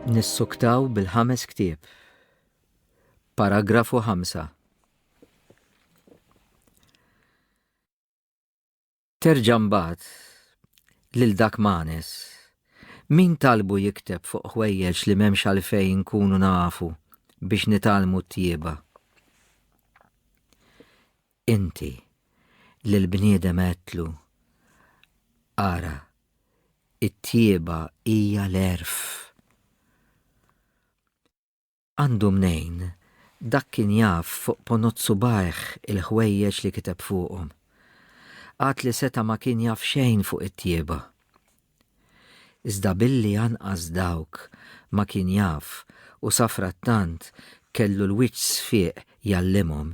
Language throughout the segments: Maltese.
Nissuktaw bil-5 ktieb. Paragrafu 5. Terġa' mbagħad lil dak Manes. Min talbu jikteb fuq ħwejjeġ li m'hemmx għalfejn nkunu nafu biex nitalmu t-tjieba? Inti lil bniedem għedtlu ara it-tjieba hija l-erf. Għandu mnejn dak kien jaf fuq ponot subajħ il-ħwejjeġ li kiteb fuqhom. Għat li seta ma kien jaf xejn fuq it-tjieba. Iżda billi anqas dawk ma kien jaf u safrattant kellu l-wiċċ sfiq jallimhom,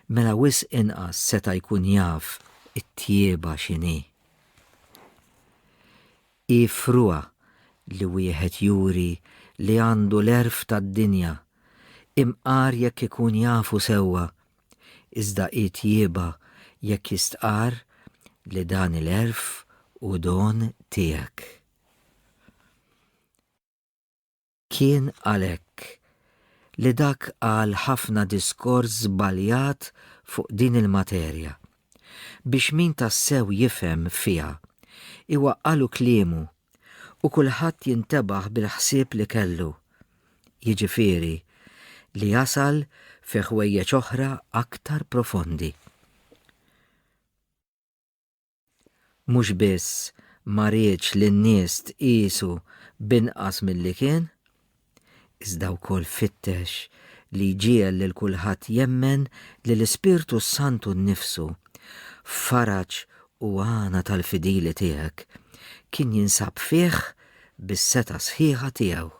mela wis inqas seta jkun jaf it-tjieba x'inhi. Ifruha li wieħed juri li għandu l-erf tad-dinja, imqar jekk ikun jafu sewwa, iżda tjieba jekk jistqar li dan l-erf u don tiegħek. Kien għalhekk li dak qal ħafna diskors żbaljat fuq din il-materja biex min tassew jifhem fiha iwaqqalu kliemu u kulħadd jintebaħ bil-ħsieb li kellu, jiġifieri li jasal fi ħwejjeġ oħra aktar profondi. Mhux biss ma rridx li n-nies tqisu binqas milli kien, iżda wkoll fittex li jġiel lil kulħadd jemmen li l-Ispirtu Santu nnifsu faraġ u għana tal-fidili tiegħek kien jinsab fih bis-seta sħiħa tiegħu.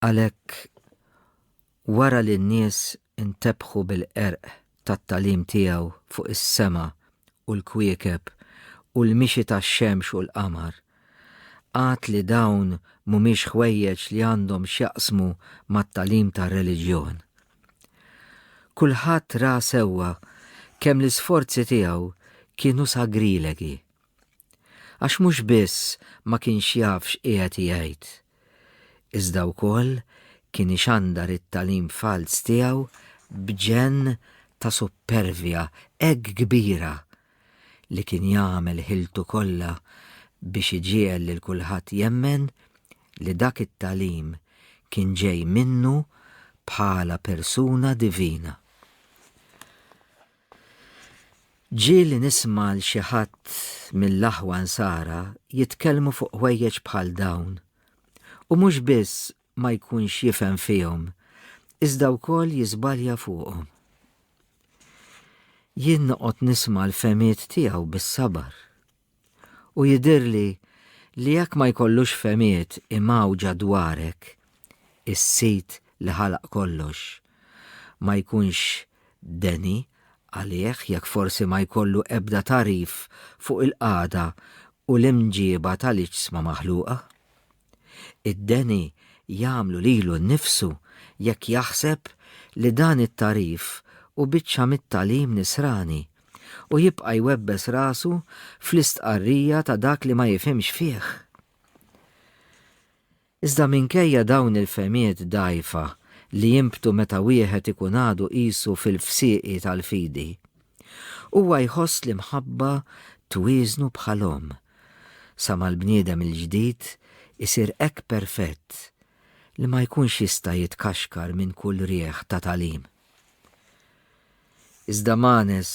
Għalhekk wara li n-nies intebħu bil-qerq tat-tagħlim tiegħu fuq is-sema u l-kwiekeb u l-mixi tax-xemx u l-qamar, għad li dawn mhumiex ħwejjeġ li għandhom x'jaqsmu mat-tagħlim tar-reliġjon. Kulħadd ra sewwa kemm l-isforzi tiegħu kienu sagrilegi, għax mhux biss ma kienx jaf x'qiegħed jgħid, iżda wkoll kien ixandar it-tagħlim fals tiegħu b'ġenn ta' supervja hekk kbira li kien jagħmel ħiltu kollha biex iġiegħel lil kulħadd jemmen li dak it-tagħlim kien ġej minnu bħala persuna divina. Ġieli nisma' l xi ħadd mill-aħwa nsara jitkellmu fuq ħwejjeġ bħal dawn, u mhux biss ma jkunx jifhem fihom, iżda wkoll jiżbalja fuqhom. Jien noqgħod nisma' l-femiet tiegħu bis-sabar, u jidhirli li jekk ma jkollux femiet imgħawġa dwarek, is-sit li ħalaq kollox ma jkunx deni għalih jekk forsi ma jkollu ebda tarif fuq il-qagħda u l-imġieba tal-iġsma maħluqa. Id-deni jagħmlu lilu nnifsu jekk jaħseb li dan it-tarif u biċċa mit-tagħlim nisrani u jibqa' jwebbes rasu fl-istqarrija ta' dak li ma jifhimx fih. Iżda minkejja dawn il-femiet dgħajfa li jimbtu meta wieħed ikun għadu qisu fil-fsieqi tal-fidi, huwa jħoss li mħabba twiżnu bħalhom sa mal-bniedem il-ġdid isir hekk perfett li ma jkunx jista' jitkaxkar minn kull rieħ ta' tagħlim. Iżda Manes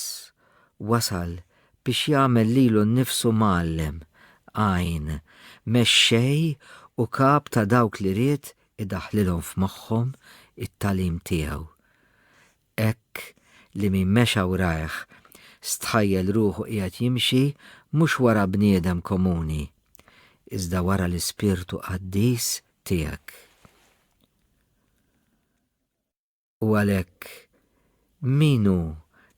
wasal biex jagħmel lilu nnifsu mugħallem, għajn, mexxej u kap ta' dawk li ried idaħħlilhom f'moħħhom it-tagħlim tiegħu. Hekk li min mexa wrajh stħajjel ruħu qiegħed jimxi mhux wara bniedem komuni, iżda wara l-Ispirtu Qaddiż tiegħek. U għalhekk min hu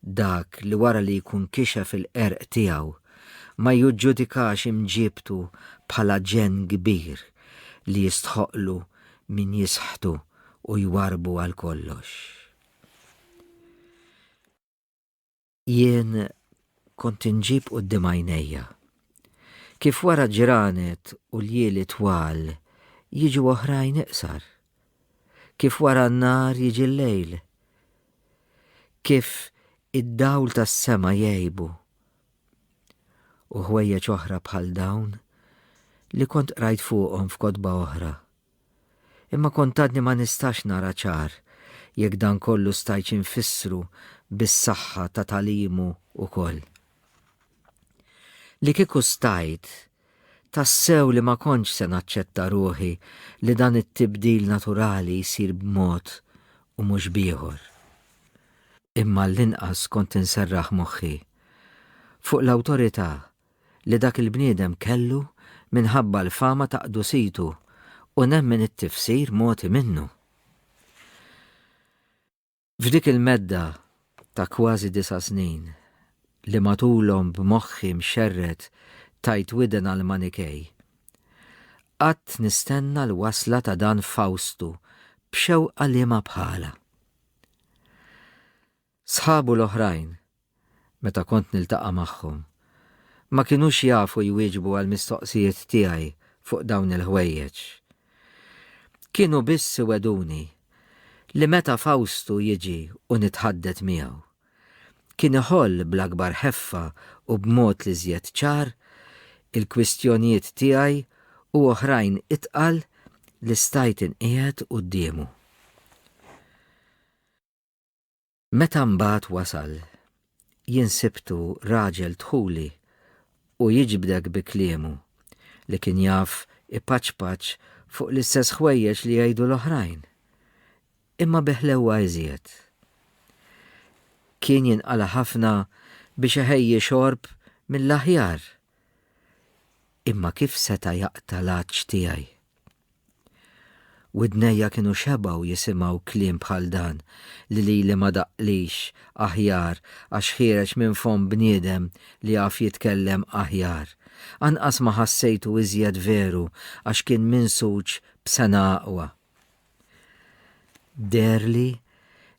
dak li wara li jkun kixef il-qerq tiegħu ma jiġġudikax imġiebtu bħala ġenn kbir li jistħoqlu min jisħtu u jwarbu għal kollox. Jien kont inġib quddiem għajnejja Kif wara ġranet u l-jieli twal jiġu oħrajn iqsar. Kif wara n-nar jiġi l-lejl. Kif id-dawl tas-sema jgħibu. U ħwejjeġ oħra bħal dawn li kont rajt fuqhom f'kotba oħra. Imma kont għadni ma nistax nara ċar jekk dan kollu stajt infissru bis-saħħa ta' talimu ukoll. Li kieku stajt tassew li ma kontx se naċċetta ruħi li dan it-tibdil naturali jsir b'mod u mhux bieħor. Imma l-inqas kont inserraħ moħħi fuq l-awtorità li dak il-bniedem kellu minħabba l-fama ta' qdusitu u nemmen it-tifsir moti minnu. F'dik il-medda ta' kważi 9 snin li matulhom b'moħħi mxerret tajt widen għal Manikej. Qatt nistenna l-wasla ta' dan Fawstu b'xewqa liema bħala. Sħabu l-oħrajn, meta kont niltaqa' magħhom, ma kinux jafu jwieġbu għal mistoqsijiet tiegħi fuq dawn il-ħwejjeġ. Kienu biss weduni li meta Fawstu jiġi u nitħaddet miegħu. Kien iħoll bl-akbar ħeffa u b'mod li żjed ċar il-kwistjonijiet tiegħi u oħrajn itqal li stajt inqiegħed qudiemu. Meta mbagħad wasal, jinsibtu raġel dħuli u jiġbdek bi kliemu li kien jaf ipaċpaċ fuq l-istess ħwejjeġ li jgħidu l-oħrajn, imma beħlewa iżjed. Kien jinqala ħafna biex iħejji xorb mill-aħjar, imma kif seta' jaqta' l-għaġġ tiegħi. Widnejja kienu xebaw jisimgħu kliem bħal dan li ma daqlix aħjar għax ħireġ minn fom bniedem li jaf jitkellem aħjar. Anqas ma ħassejtu iżjed veru għax kien minsuġ b'sena aqwa. Derli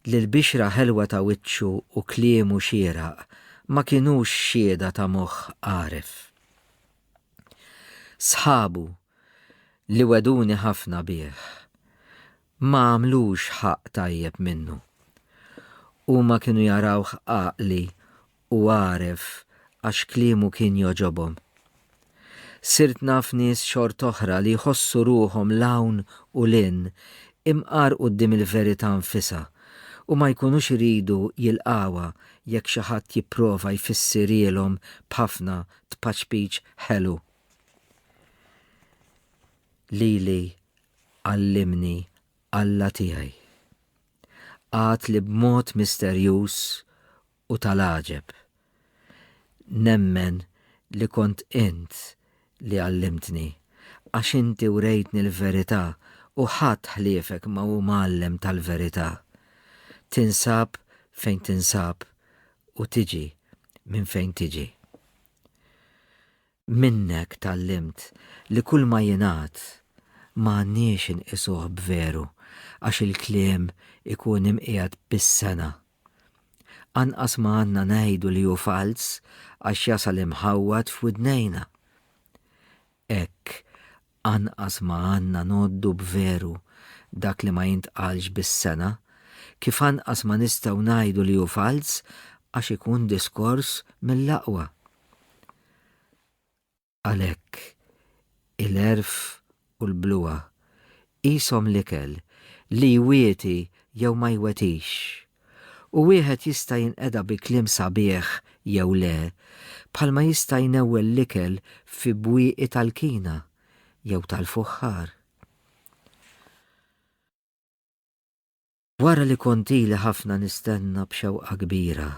li l-bixra ħelwa ta' wiċċu u kliemu xieraq ma kienux xieda ta' moħħ għaref. Sħabu li weduni ħafna bih ma għamlux ħaq tajjeb minnu. U ma kienu jarawh għaqli u għaref għax kliemu kien joġobhom. Sirt naf nies xort oħra li jħossu ruhom lawn u lin imqar quddiem il-verità nfisha u ma jkunux iridu jilqawha jekk xi ħadd jipprova jfissirielhom b'ħafna tpaċpiċ ħelu. Lili għallimni Alla tiegħi. Għad li b'mod misterjuż u tal-għaġeb. Nemmen li kont int li għallimtni għax inti urejtni l-verità u ħadd ħliefek ma hu mgħallem tal-verità. Tinsab fejn tinsab u tiġi minn fejn tiġi. Minnek tallimt li kull ma jingħad ma għandniex inqisuh b'veru għax il-kliem ikun imqiegħed bis-sena. Anqas ma għandna ngħidu li hu fals għax jasal imħawwad f'widnejna. Hekk anqas ma għandna noddu b'veru dak li ma jintqalx bis-sena, kif anqas ma nistgħu ngħidu li hu fals għax ikun diskors mill-aqwa. Għalhekk il-erf u l-bluwa qishom l-ikel li jwieti jew ma jwetix. U wieħed jista' jinqeda bi kliem sabiħ jew le, bħalma jista' jnewwel l-ikel fi bwieqi tal-kina jew tal-fuħħar. Wara li kontili ħafna nistenna b'xewqa kbira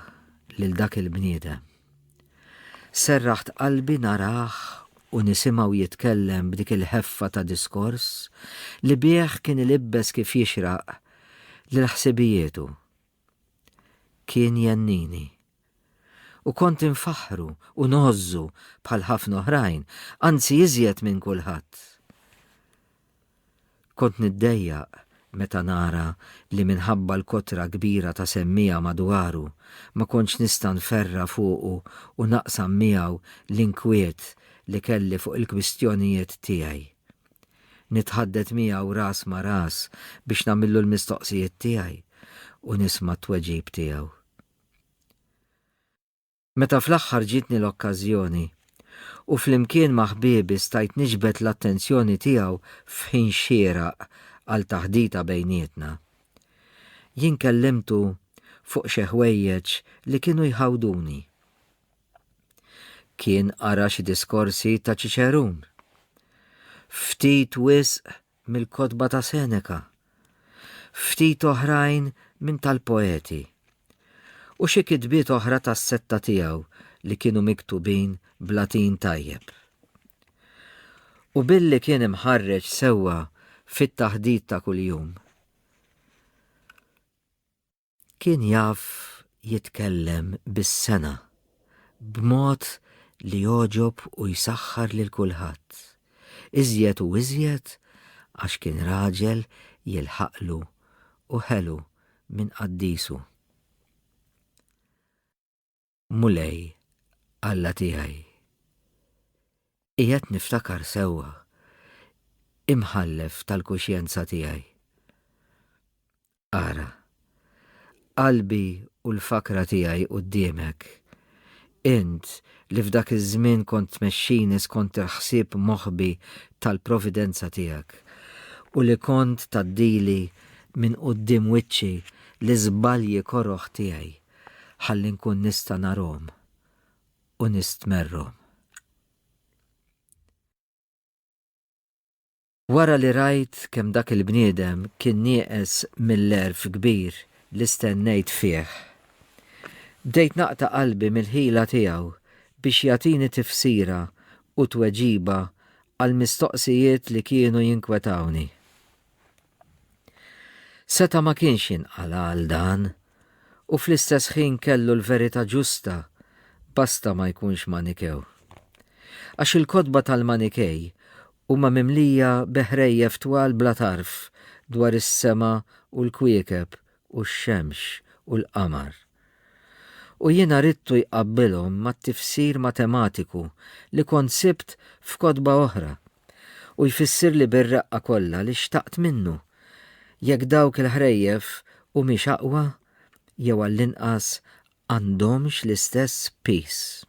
lil dak il-bniedem, serraħt qalbi narah u nisimgħu jitkellem b'dik il-ħeffa ta' diskors li bih kien ilibbes kif jixraq lil ħsibijietu. Kien jennini u kont infaħru u noħżu bħal ħafna oħrajn, anzi iżjed minn kulħadd. Kont niddejjaq meta nara li minħabba l-kotra kbira ta' semmija madwaru ma kontx nista' nferra fuqu u naqsam miegħu l-inkwiet li kelli fuq il-kwistjonijiet tiegħi. Nitħaddet miegħu ras ma' ras biex nagħmillu l-mistoqsijiet tiegħi u nisma' t-tweġib tiegħu. Meta fl-aħħar ġietni l-okkażjoni u flimkien ma' ħbiebi stajt niġbed l-attenzjoni tiegħu f'ħin xieraq għal taħdita bejnietna, jien kellimtu fuq xi ħwejjeġ li kienu jħawduni. Kien ara xi diskorsi ta' Ċiċerun, ftit wisq mill-kotba ta' Seneca, ftit oħrajn minn tal-poeti, u xi kitbiet oħra tas-setta tiegħu li kienu miktubin b'Latin tajjeb. U billi kien imħarreġ sewwa fit-taħdid ta' kuljum, kien jaf jitkellem bis-sena b'mod li joġob u jsaħħar lil kulħadd, iżjed u iżjed għax kien raġel jilħaqlu u ħelu minn qaddisu. Mulej, Alla tiegħi, qiegħed niftakar sewwa, imħallef tal-kuxjenza tiegħi. Ara, qalbi u l-fakra tiegħi quddiemek, int li f'dak iż-żmien kont tmexxini skont il-ħsieb moħħbi tal-providenza tiegħek u li kont taddili minn quddiem wiċċi l-iżbalji koroħ tiegħi ħalli nkun nista' narhom u nistmerrhom. Wara li rajt kemm dak il-bniedem kien nieqes mill-erf kbir li stennejt fih, bdejt naqta' qalbi mill-ħila tiegħu biex jagħtini tifsira u tweġiba għal mistoqsijiet li kienu jinkwetawni. Seta ma kienx jinqala għal dan u fl-istess ħin kellu l-verità ġusta basta ma jkunx Manikew. Għax il-kotba tal-Manikej huma mimlija beħrejjef twal bla tarf dwar is-sema u l-kwiekeb u x-xemx u l-qamar. U jiena ridtu jqabbilhom mat-tifsir matematiku li kont sibt f'kotba oħra u jfisser li bir-raqqa kollha li xtaqt minnu jekk dawk il-ħrejjef u mhix aqwa jew għall-inqas għandhomx l-istess peace.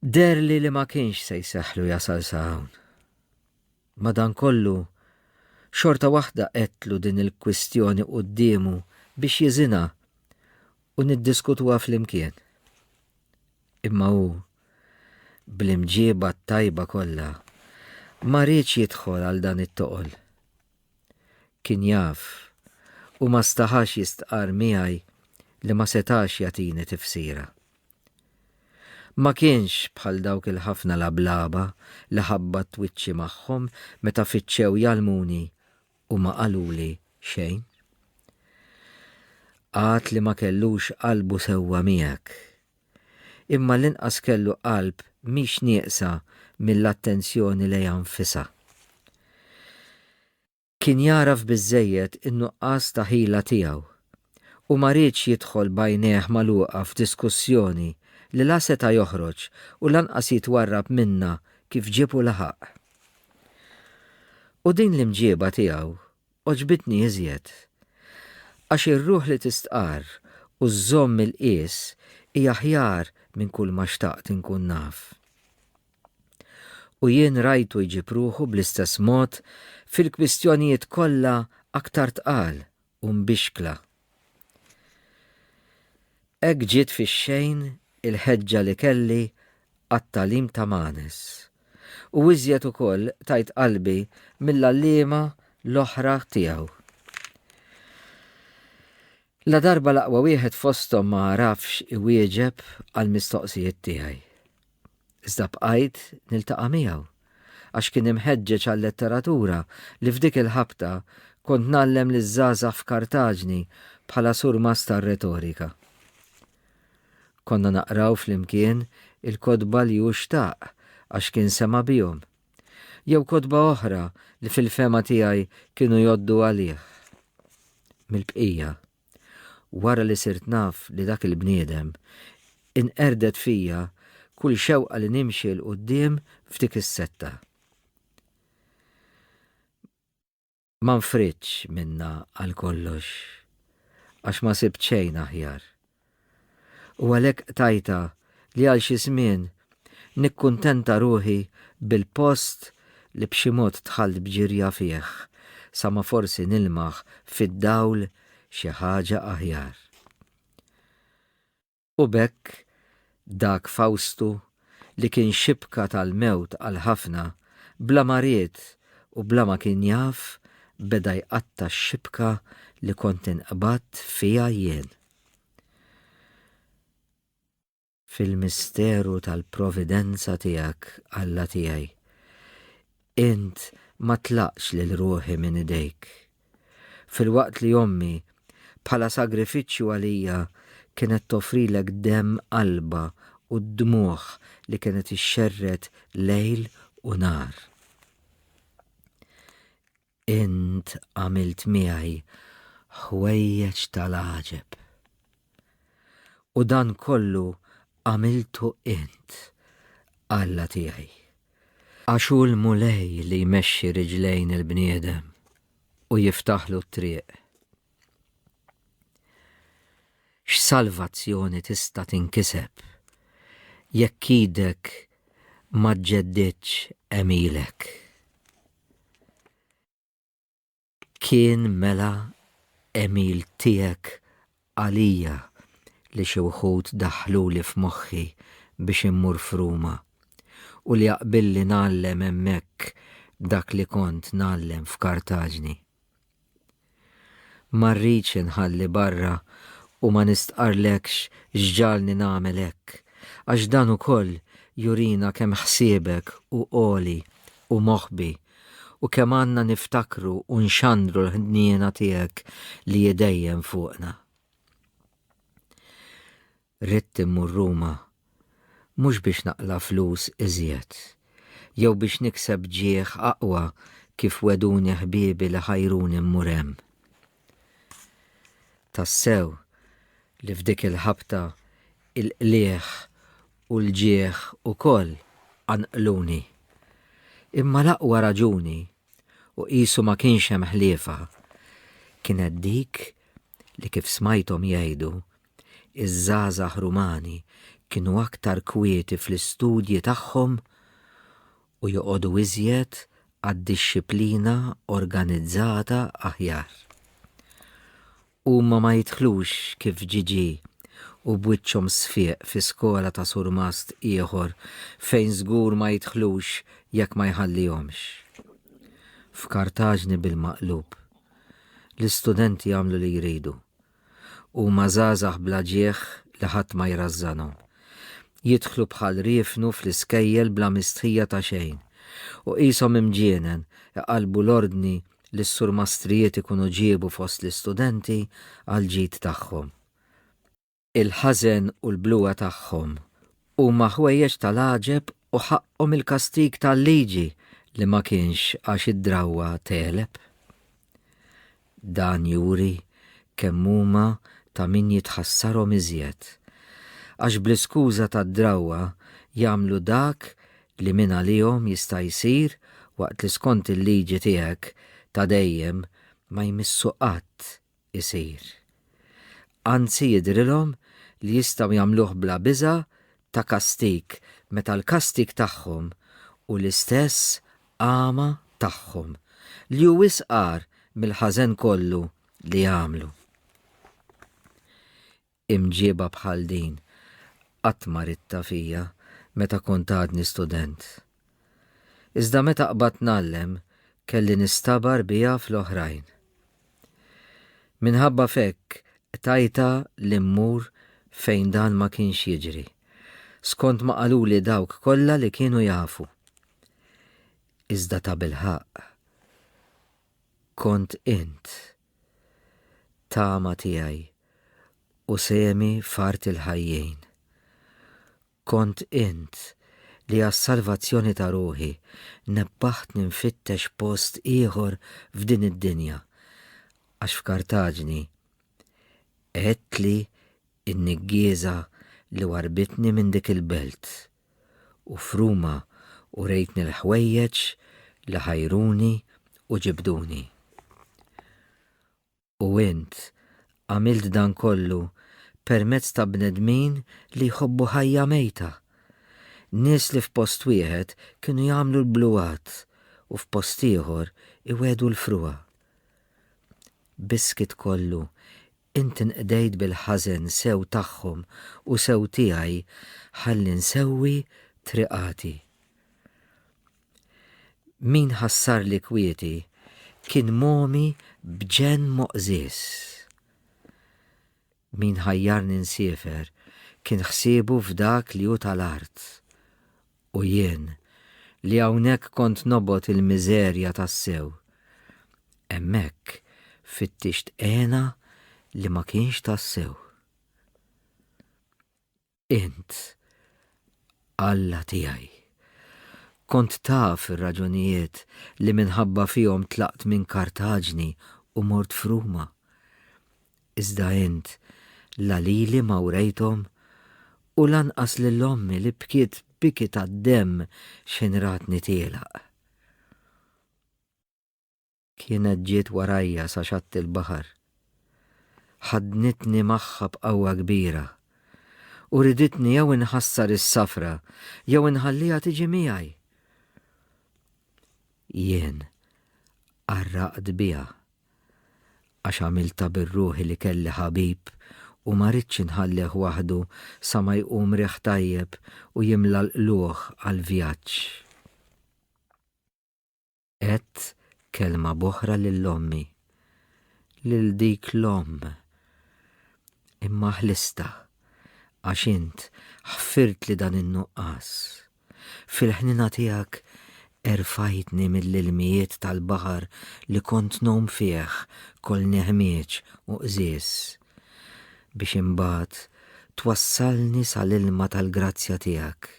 Derli li ma kienx se jseħħlu jasal sa hawn. Madankollu xorta waħda qedtlu din il-kwistjoni qudiemu biex jiżinha u niddiskutuha flimkien. Imma hu bl-imġieba tajba kollha ma rridx jidħol għal dan it-toqol. Kien jaf u ma staħax jistqar miegħi li ma setax jagħtini tifsira. Ma kienx bħal dawk il-ħafna lablaba li ħabbat wiċċi magħhom meta fittxew jalmuni u ma qaluli xejn. Għad li ma kellux qalbu sewwa miegħek, imma l-inqas kellu qalb mhix nieqsa mill-attenzjoni lejha nfisha. Kien jaraf biżżejjed in-nuqqas ta' ħila tiegħu u ma rridx jidħol bajnejh magħluqa f'diskussjoni li la seta' joħroġ u lanqas jitwarrab minnha kif ġiebu laħaq. U din l-imġieba tiegħu oġbitni iżjed għax ir-ruħ li tistqar u żżomm il-qies hija aħjar minn kull ma xtaqt inkun naf. U jien rajtu jġib ruħu bl-istess mod fil-kwistjonijiet kollha aktar tqal u mbixkla. Hekk ġiet fix-xejn il-ħeġġa li kelli għat-tagħlim ta' Manes u iżjed ukoll tajt qalbi mill-għalliema l-oħra tiegħu. La darba l-aqwa wieħed fosthom ma għarafx iwieġeb għall-mistoqsijiet tiegħi. Iżda bqajt niltaqa' miegħu għax kien imħeġġeġ għall-letteratura li f'dik il-ħabta kont nagħllem liż-żgħażagħ f'Kartaġni bħala surmas tar-retorika. Konna naqraw flimkien il-kotba li hu xtaq għax kien sema bihom, jew kotba oħra li fil-fema tiegħi kienu jgħoddu għalih. Mill-bqija, wara li sirt naf li dak il-bniedem inqerdet fija kull xewqa li nimxi l-qudiem f'dik is-setta. Ma nfritx minna għal kollox, għax ma sibt xejn aħjar. U għalhekk tajta li għal xi żmien nikkuntenta ruħi bil-post li b'xi mod tħallt bġirja fih, sa ma forsi nilmaħ fid-dawl xi ħaġa aħjar. U bekk dak Fawstu li kien xibka tal-mewt għal ħafna, bla mariet u bla ma kien jaf, beda jqatta x-xibka li kont inqbad fija jien. Fil-misteru tal-providenza tiegħek, Alla tiegħi, int ma tlaqx lil ruħi minn idejk. Fil-waqt li ommi bħala sagrifiċċju għalija kienet toffrilek demm qalba u d-dmuħ li kienet ixxerret lejl u nar. Int għamilt miegħi ħwejjeġ tal-għaġeb. U dan kollu għamiltu int, Alla tiegħi. Għaxu l-mulej li jmexxi riġlejn il-bniedem u jiftaħlu t-triq. X'salvazzjoni tista' tinkiseb jekk idek ma ġġeddiċ emilek. Kien mela emil tiegħek għalija li xi wħud daħluli f'moħħi biex immur f'Ruma u li jaqbilli nagħllem hemmhekk dak li kont nagħllem f'Kartaġni. Ma rridx inħalli barra u ma nistqarlekx x'ġalni nagħmel hekk, għax dan ukoll jurina kemm ħsiebek u qoli u moħħbi u kemm għandna niftakru u nxandru l-ħniena tiegħek li jedejjem fuqna. Ridt immur Ruma mhux biex naqla flus iżjed, jew biex nikseb ġieħ aqwa kif weduni ħbiebi li ħajruni mmur hemm. Tassew li f'dik il-ħabta il-qlieħ u l-ġieħ ukoll anqluni. Imma l-aqwa raġuni u qisu ma kienx hemm ħliefa kienet dik li kif smajthom jgħidu iż-żgħażagħ Rumani kienu aktar kwieti fl-istudji tagħhom u joqogħdu iżjed għad-dixxiplina organizzata aħjar. Huma ma jidħlux kif ġiġi u b'wiċċhom sfieq fi skola ta' Sur Mast ieħor fejn żgur ma jidħlux jekk ma jħallihomx. F'Kartaġni bil-maqlub, l-istudenti jagħmlu li jridu u ma żgħażagħ bla ġieħ li ħadd ma jrażżanhom. Jidħlu bħal riefnu fl-iskejjel bla mistħija ta' xejn u qishom imġienen iqalbu l-ordni li s-Sur Mastrijiet ikunu ġiebu fost l-istudenti għal ġid tagħhom. Il-ħażen u l-bluwa tagħhom huma ħwejjeġ tal-għaġeb u ħaqhom il-kastig tal-liġi li ma kienx għax id-drawwa teleb. Dan juri kemm huma ta' min jitħassarhom iżjed, għax bl-iskuża tad-drawwa jagħmlu dak li min għalihom jista' jsir waqt li skont il-liġi tiegħek ta' dejjem ma jmissu qatt isir. Anzi jidrilhom li jistgħu jagħmluh bla biża' ta' kastik meta l-kastik tagħhom u l-istess għama tagħhom li hu wisqar mill-ħażen kollu li jagħmlu. Imġieba bħal din qatt ma ridta fija meta kont għadni student. Iżda meta qbad nagħllem kelli nistabar biha fl-oħrajn. Minħabba fekk tajta li mmur fejn dan ma kienx jiġri, skont ma qaluli dawk kollha li kienu jafu. Iżda ta' bilħaq kont int, tama tiegħi u semi fart il-ħajjejn. Kont int li għas-salvazzjoni ta' ruħi nebbaħt ninfittex post ieħor f'din id-dinja, għax f'Kartaġni għedtli in-niggieza li warbitni minn dik il-belt u fruma u rejtni l-ħwejjeġ li ħajruni u ġibduni. U int għamilt dan kollu permezz ta' bnedmin li jħobbu ħajja mejta. Nies li f'post wieħed kienu jagħmlu l-bluwat u f'post ieħor iwedu l-fruwa. Biskit kollu inti nqdejt bil-ħażen sew tagħhom u sew tiegħi ħalli nsewwi triqati. Min ħassar li kwieti kien momi bġenn moqżies. Min ħajjarni nsiefer kien ħsiebu f'dak li hu tal-art. U jien li hawnhekk kont nobgħod il-miżerja tas-sew. Hemmhekk fittixt għena li ma kienx tas-sew. Int, Alla tiegħi, kont taf ir-raġunijiet li minħabba fihom tlaqt minn Kartaġni u mort fruma. Iżda int la lili ma wrejthom u lanqas lill-ommi li bkiet biki tad-demm xinratni tielaq. Kienet ġiet warajja sa xatt il-baħar. Ħadnitni magħha b'qawwa kbira u riditni jew inħassar is-safra jew inħalliha tiġi miegħi. Jien għarraqt biha għax għamilta bir-ruħi li kelli ħabib u ma rridx inħalleh waħdu sa ma jqum riħ tajjeb u jimla l-qluħ għall-vjaġġ. Qed kelma boħra lill-ommi, lil dik l-omm. Imma ħlista għax int ħfirt li dan in-nuqqas. Fil-ħnina tiegħek erfajtni mill-ilmijiet tal-baħar li kont nom fih kol neħmieġ u qżies biex imbagħad twassalni sal-ilma tal-grazzja tiegħek.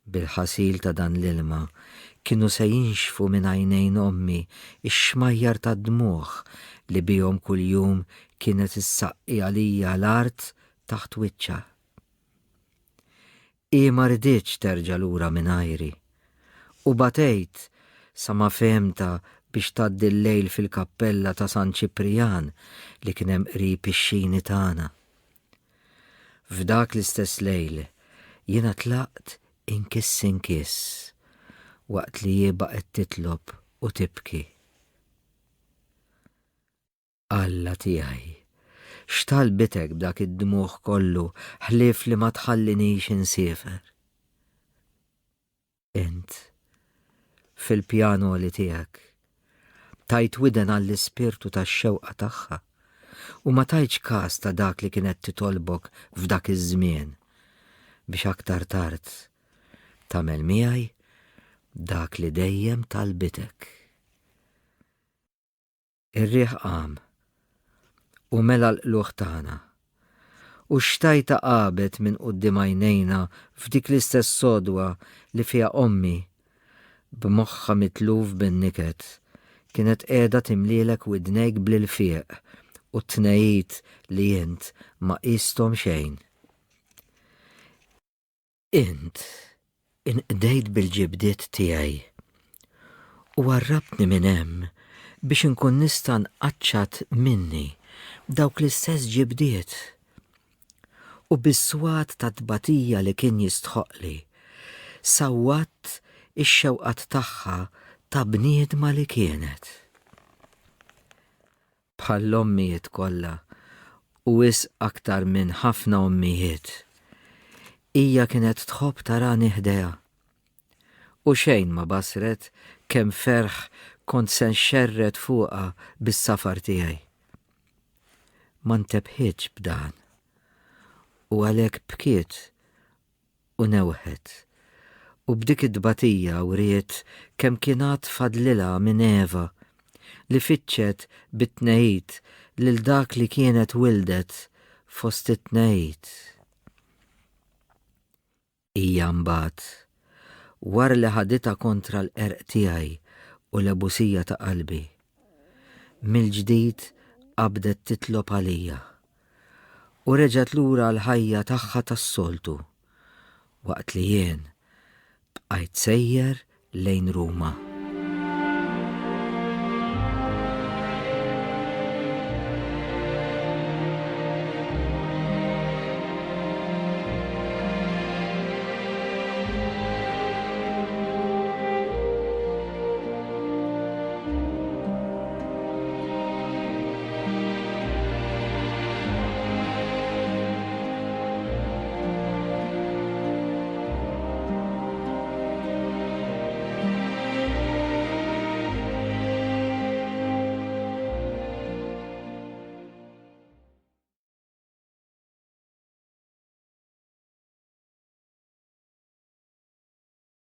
Bil-ħasil ta' dan l-ilma kienu se jinxfu minn għajnejn ommi ix-xmajjar tad-dmuħ li bihom kuljum kienet issaqqi għalija l-art taħt wiċċa. Ma rriditx terġa' lura minn ajri u batejt sa ma femta biex tgħaddi l-lejl fil-kappella ta' San Ċiprian li kien hemm qrib ix-xini tagħna. F'dak l-istess lejl jiena tlaqt inkiss waqt li jieba qed titlob u tibki. Alla tiegħi, x'talbitek b'dak id-dmuħ kollu ħlief li ma tħallinix insiefer. Int, fil-pjano li tiegħek, tajt widen għall-ispirtu tax-xewqa tagħha u ma tajtx każ ta' dak li kienet titolbok f'dak iż-żmien biex aktar tard tagħmel miegħi dak li dejjem talbitek. Ir-riħ qam u mela l-qluħ tagħna u xtajta qabet minn quddiem għajnejna f'dik l-istess sodwa li fiha ommi b'moħħha mitluf bin-niket kienet qiegħda timlielek widnejk bl-ilfieq u tnejjit li int ma qisthom xejn. Int inqdejt bil-ġibdiet tiegħi u għarrabtni minn hemm biex inkun nista' nqaċċad minni dawk l-istess ġibdiet u bis-swat ta' tbatija li kien jistħoqli sawwatt ix-xewqat tagħha ta' bniedma li kienet. Bħall-ommijiet kollha u wisq aktar minn ħafna ommijiet hija kienet tħobb tarani ħdejha u xejn ma basret kemm ferħ kont se nxerred fuqha bis-safar tiegħi. Ma ntebħitx b'dan u għalhekk bkiet u newħet u b'dik id-dbatija wriet kemm kienet fadlilha minn Eva li fittxet bit-tnejjit lil dak li kienet wildet fost it-tnejjit. Hija mbagħad wara li ħaditha kontra l-qerq tiegħi u l-abusija ta' qalbi, mill-ġdid qabdet titlob għalija u reġgħet lura l-ħajja tagħha tas-soltu waqt li jien bqajt sejjer lejn Ruma.